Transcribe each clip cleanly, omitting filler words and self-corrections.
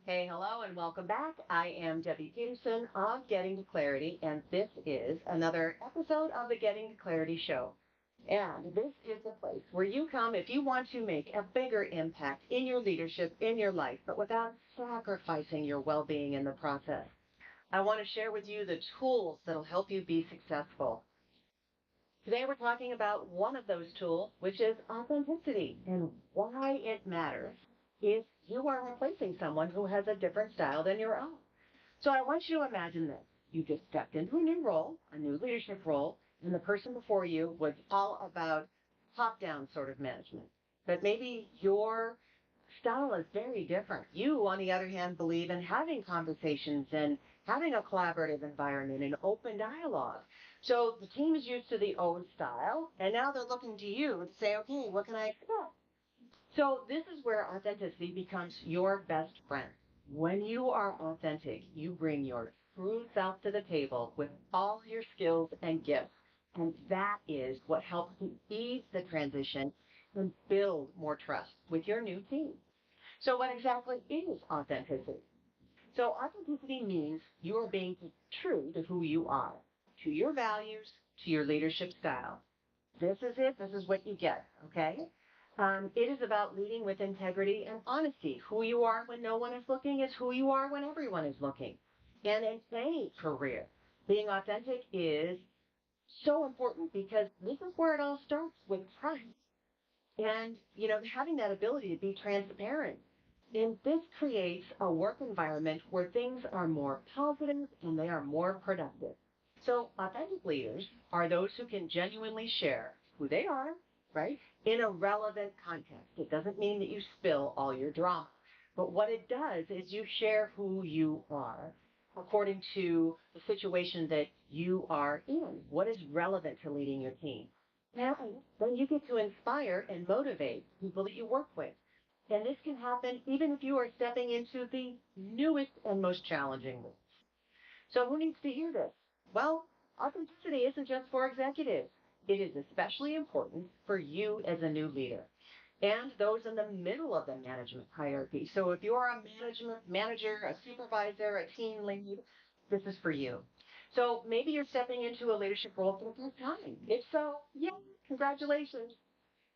Hey, hello, and welcome back. I am Debbie Peterson of Getting to Clarity, and this is another episode of the Getting to Clarity show. And this is the place where you come if you want to make a bigger impact in your leadership, in your life, but without sacrificing your well-being in the process. I want to share with you the tools that'll help you be successful. Today we're talking about one of those tools, which is authenticity, and why it matters if you are replacing someone who has a different style than your own. So I want you to imagine this. You just stepped into a new role, a new leadership role, and the person before you was all about top-down sort of management. But maybe your style is very different. You, on the other hand, believe in having conversations and having a collaborative environment and open dialogue. So the team is used to the old style, and now they're looking to you to say, okay, what can I expect? So this is where authenticity becomes your best friend. When you are authentic, you bring your true self to the table with all your skills and gifts. And that is what helps you ease the transition and build more trust with your new team. So what exactly is authenticity? So authenticity means you are being true to who you are, to your values, to your leadership style. This is it. This is what you get. Okay? It is about leading with integrity and honesty. Who you are when no one is looking is who you are when everyone is looking. And in any career, being authentic is so important because this is where it all starts with trust. And, having that ability to be transparent. And this creates a work environment where things are more positive and they are more productive. So authentic leaders are those who can genuinely share who they are, right, in a relevant context. It doesn't mean that you spill all your drama. But what it does is you share who you are according to the situation that you are in. What is relevant to leading your team? Now, then you get to inspire and motivate people that you work with. And this can happen even if you are stepping into the newest and most challenging roles. So who needs to hear this? Well, authenticity isn't just for executives. It is especially important for you as a new leader and those in the middle of the management hierarchy. So if you're a management manager, a supervisor, a team lead, this is for you. So maybe you're stepping into a leadership role for the first time. If so, yeah, congratulations.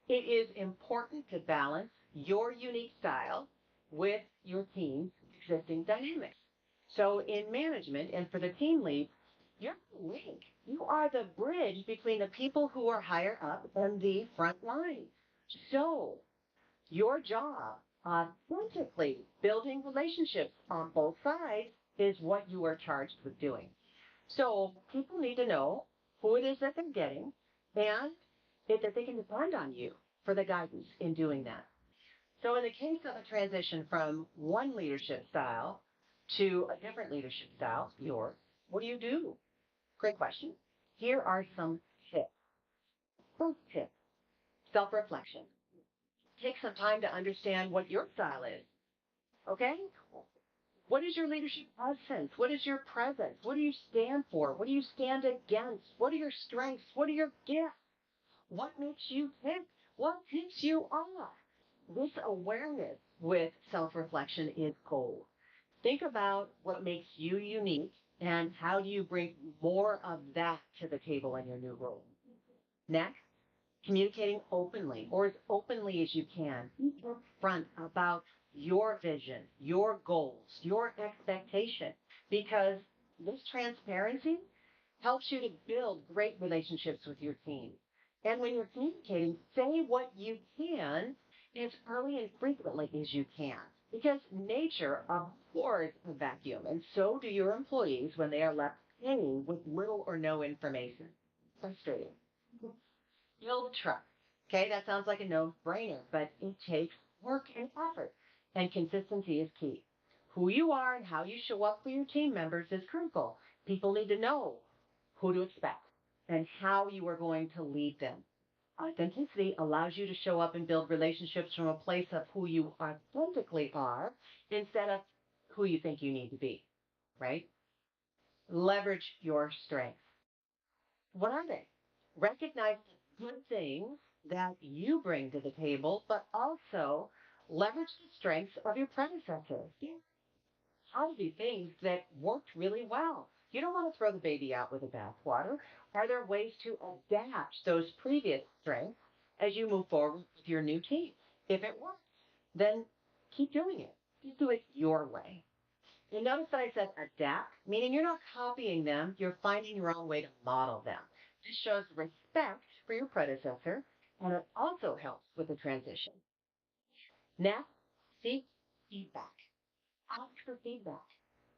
It is important to balance your unique style with your team's existing dynamics. So in management and for the team lead, you're the link. You are the bridge between the people who are higher up and the front line. So your job, authentically building relationships on both sides, is what you are charged with doing. So people need to know who it is that they're getting and that they can depend on you for the guidance in doing that. So in the case of a transition from one leadership style to a different leadership style, yours, what do you do? Great question. Here are some tips. First tip, self-reflection. Take some time to understand what your style is. Okay? What is your leadership essence? What is your presence? What do you stand for? What do you stand against? What are your strengths? What are your gifts? What makes you tick? What ticks you off? This awareness with self-reflection is gold. Think about what makes you unique and how do you bring more of that to the table in your new role. Next, communicating openly or as openly as you can. Be upfront about your vision, your goals, your expectation, because this transparency helps you to build great relationships with your team. And when you're communicating, say what you can as early and frequently as you can. Because nature abhors a vacuum, and so do your employees when they are left hanging with little or no information. Frustrating. Build trust. Okay, that sounds like a no-brainer, but it takes work and effort, and consistency is key. Who you are and how you show up for your team members is critical. People need to know who to expect and how you are going to lead them. Authenticity allows you to show up and build relationships from a place of who you authentically are instead of who you think you need to be, right? Leverage your strengths. What are they? Recognize the good things that you bring to the table, but also leverage the strengths of your predecessors. how to do things that worked really well. You don't want to throw the baby out with the bathwater. Are there ways to adapt those previous strengths as you move forward with your new team? If it works, then keep doing it. Just do it your way. And notice that I said adapt, meaning you're not copying them, you're finding your own way to model them. This shows respect for your predecessor, and it also helps with the transition. Next, seek feedback. Ask for feedback.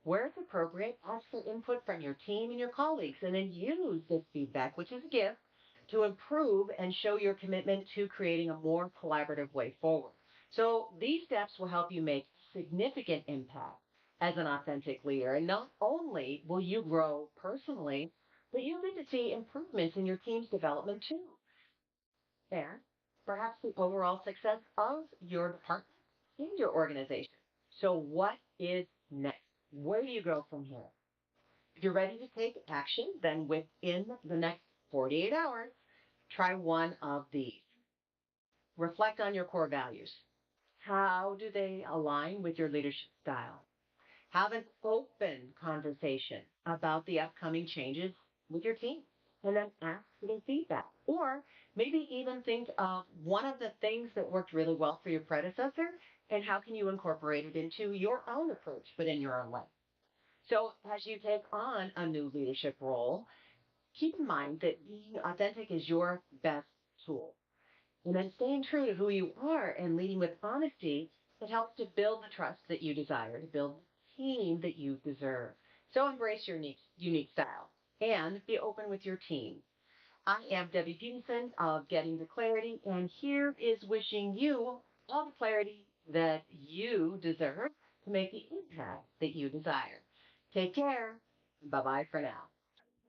Where it's appropriate, ask for input from your team and your colleagues, and then use this feedback, which is a gift, to improve and show your commitment to creating a more collaborative way forward. So these steps will help you make significant impact as an authentic leader. And not only will you grow personally, but you'll get to see improvements in your team's development too. And perhaps the overall success of your department and your organization. So what is next? Where do you go from here? If you're ready to take action, then within the next 48 hours, try one of these. Reflect on your core values. How do they align with your leadership style? Have an open conversation about the upcoming changes with your team and then ask for their feedback. Or maybe even think of one of the things that worked really well for your predecessor and how can you incorporate it into your own approach, but in your own way. So as you take on a new leadership role, keep in mind that being authentic is your best tool. And then staying true to who you are and leading with honesty, it helps to build the trust that you desire, to build the team that you deserve. So embrace your unique style and be open with your team. I am Debbie Peterson of Getting to Clarity, and here is wishing you all the clarity that you deserve to make the impact that you desire. Take care. Bye bye for now.